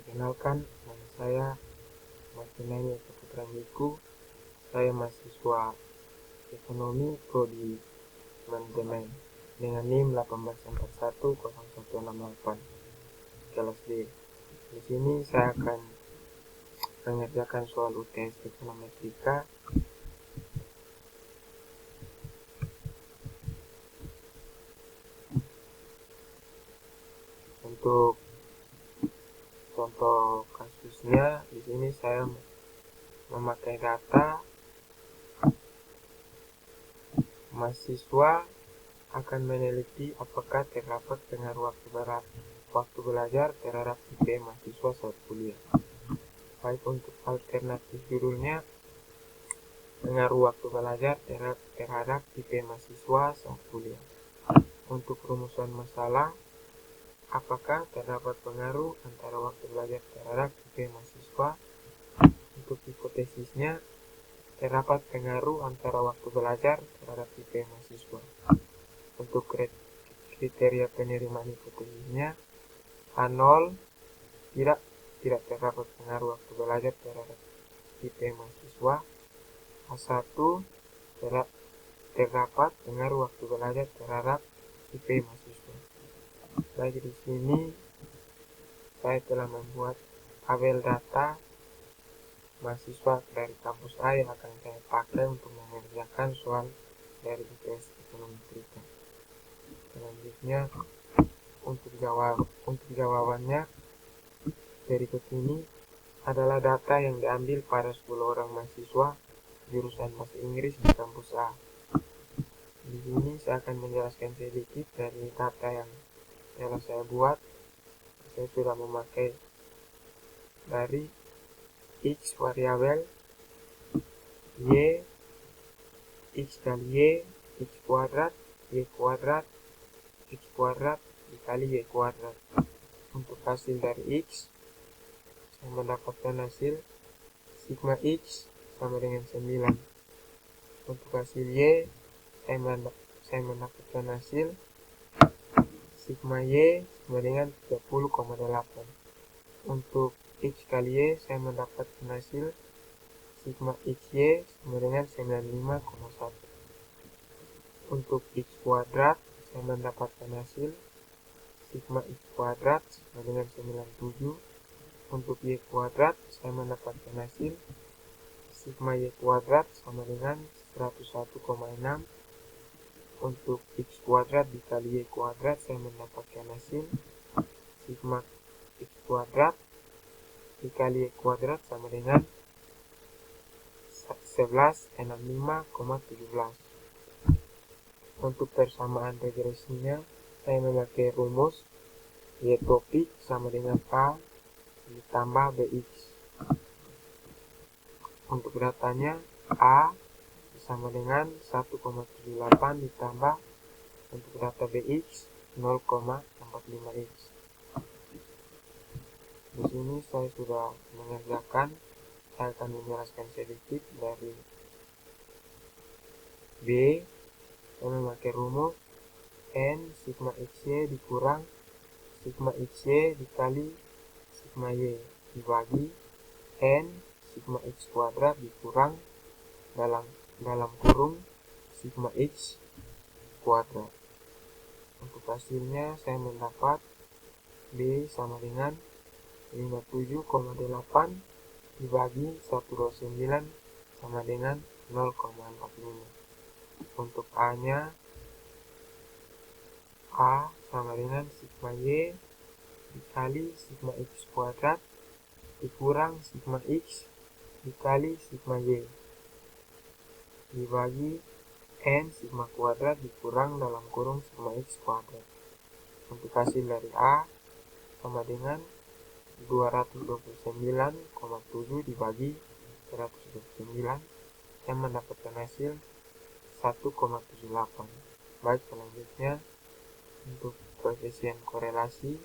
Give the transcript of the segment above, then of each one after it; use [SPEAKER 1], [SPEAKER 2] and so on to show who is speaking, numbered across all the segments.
[SPEAKER 1] Perkenalkan, nama saya Martinanya Putra Miku. Saya mahasiswa ekonomi prodi manajemen dengan NIM 1841068 kelas D. Di sini saya akan mengerjakan soal UTS ekonometrika untuk contoh kasusnya. Di sini saya memakai data mahasiswa akan meneliti apakah terdapat pengaruh waktu belajar terhadap IP mahasiswa saat kuliah. Baik, untuk alternatif judulnya pengaruh waktu belajar terhadap IP mahasiswa saat kuliah. Untuk rumusan masalah, apakah terdapat pengaruh antara waktu belajar terhadap IP mahasiswa? Untuk hipotesisnya, terdapat pengaruh antara waktu belajar terhadap IP mahasiswa. Untuk kriteria penerimaan hipotesisnya, A0 tidak terdapat pengaruh waktu belajar terhadap IP mahasiswa. A1 terdapat pengaruh waktu belajar terhadap IP mahasiswa. Baik, di sini saya telah membuat tabel data mahasiswa dari kampus A yang akan saya pakai untuk mengerjakan soal dari UTS ekonometrika. Selanjutnya, untuk jawabannya berikut ini adalah data yang diambil pada 10 orang mahasiswa jurusan bahasa Inggris di kampus A. Di sini saya akan menjelaskan sedikit dari data yang telah saya buat. Saya sudah memakai dari X variabel, Y, X kali Y, X kuadrat, Y kuadrat, X kuadrat dikali Y kuadrat. Untuk hasil dari X, saya mendapatkan hasil sigma X sama dengan 9. Untuk hasil Y, saya mendapatkan hasil sigma Y sama dengan 30,8. Untuk X kali Y, saya mendapatkan hasil sigma XY sama dengan 95,1. Untuk X kuadrat, saya mendapatkan hasil sigma X kuadrat sama dengan 97. Untuk Y kuadrat, saya mendapatkan hasil sigma Y kuadrat sama dengan 101,6. Untuk X kuadrat dikali Y kuadrat, saya mendapatkan hasil sigma X kuadrat dikali Y kuadrat sama dengan 1165,17. Untuk persamaan regresinya, saya memakai rumus Y topik sama dengan A ditambah BX. Untuk datanya, A sama dengan 1,78 ditambah untuk data BX 0,45X. Di sini saya sudah mengerjakan. Saya akan menjelaskan sedikit dari B. Saya memakai rumus N sigma XY dikurang sigma XY dikali sigma Y dibagi N sigma X kuadrat dikurang dalam kurung sigma X kuadrat. Untuk hasilnya saya mendapat B sama dengan 57,8 dibagi 129 sama dengan 0,45. Untuk A-nya, A sama dengan sigma Y dikali sigma X kuadrat dikurang sigma X dikali sigma Y dibagi N sigma kuadrat dikurang dalam kurung sigma X kuadrat. Untuk hasil dari A sama dengan 229,7 dibagi 129, saya mendapatkan hasil 1,78. Baik, selanjutnya untuk koefisien korelasi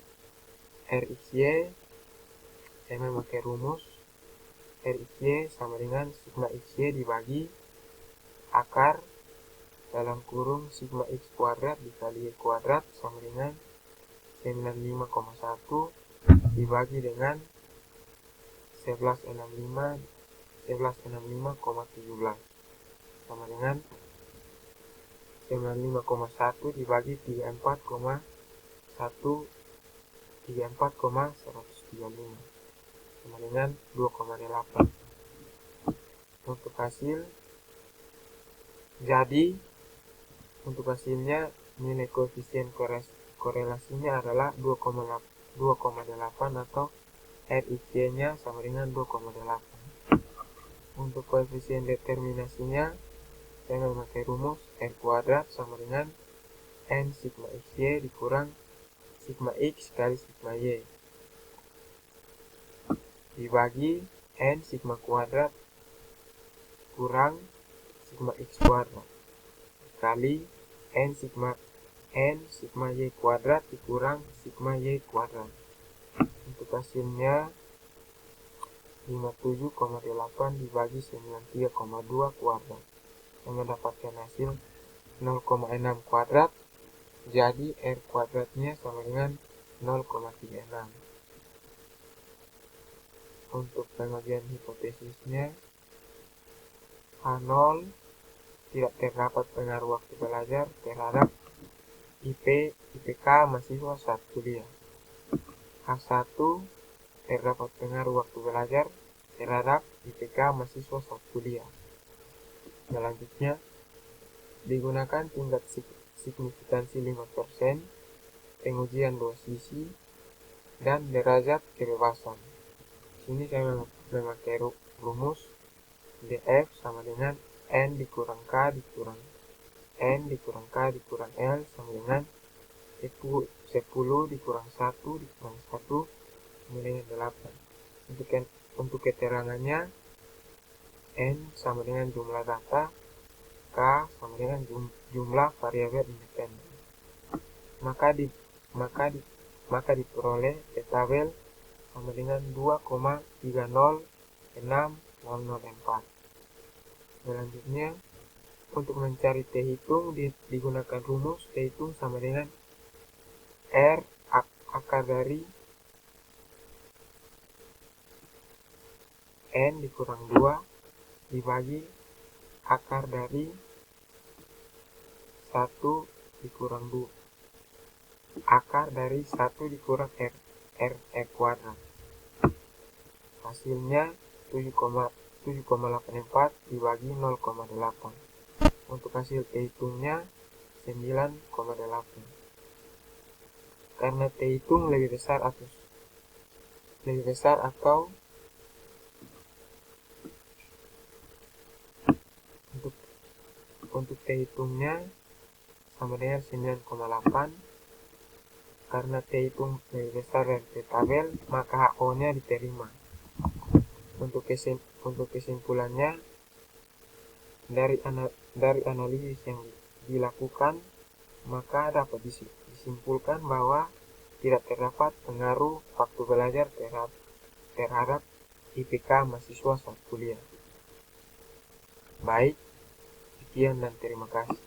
[SPEAKER 1] RXY, saya memakai rumus RXY sama dengan sigma XY dibagi akar dalam kurung sigma X kuadrat dikali Y kuadrat sama dengan 95,1 dibagi dengan 1165,17 sama dengan 95,1 dibagi 34,135 sama dengan 2,8. Untuk hasilnya nilai koefisien korelasinya adalah 2,8 atau RIC-nya sama dengan 2,8. Untuk koefisien determinasinya saya memakai rumus R kuadrat sama dengan N sigma XY dikurang sigma X kali sigma Y dibagi N sigma kuadrat kurang sigma X kuadrat kali N sigma Y kuadrat dikurang sigma Y kuadrat. Untuk hasilnya 57,8 dibagi 93,2 kuadrat. Saya mendapatkan hasil 0,6 kuadrat. Jadi R kuadratnya sama dengan 0,36. Untuk pengajian hipotesisnya H0 tidak terdapat pengaruh waktu belajar terhadap IPK mahasiswa saat kuliah. H1 terdapat pengaruh waktu belajar terhadap IPK mahasiswa saat kuliah. Selanjutnya, digunakan tingkat signifikansi 5%, pengujian 2 sisi, dan derajat kebebasan. Sini saya memakai rumus DF sama dengan N dikurang K dikurang N dikurang K dikurang L sama dengan 10 dikurang 1 dikurang 1 sama dengan 8. Untuk keterangannya N sama dengan jumlah data, K sama dengan jumlah variabel independen. Maka diperoleh tabel sama dengan 2,306004. Selanjutnya, untuk mencari T hitung digunakan rumus T hitung sama dengan R akar dari N dikurang 2 dibagi akar dari 1 dikurang 2 akar dari 1 dikurang R kuadrat. Hasilnya 7,84 dibagi 0,8. Untuk hasil T hitungnya 9,8. Karena T hitung lebih besar atau untuk T hitungnya sama dengan 9,8. Karena T hitung lebih besar dari T tabel, maka HO-nya diterima. Untuk kesimpulannya, dari analisis yang dilakukan, maka dapat disimpulkan bahwa tidak terdapat pengaruh waktu belajar terhadap IPK mahasiswa saat kuliah. Baik, sekian dan terima kasih.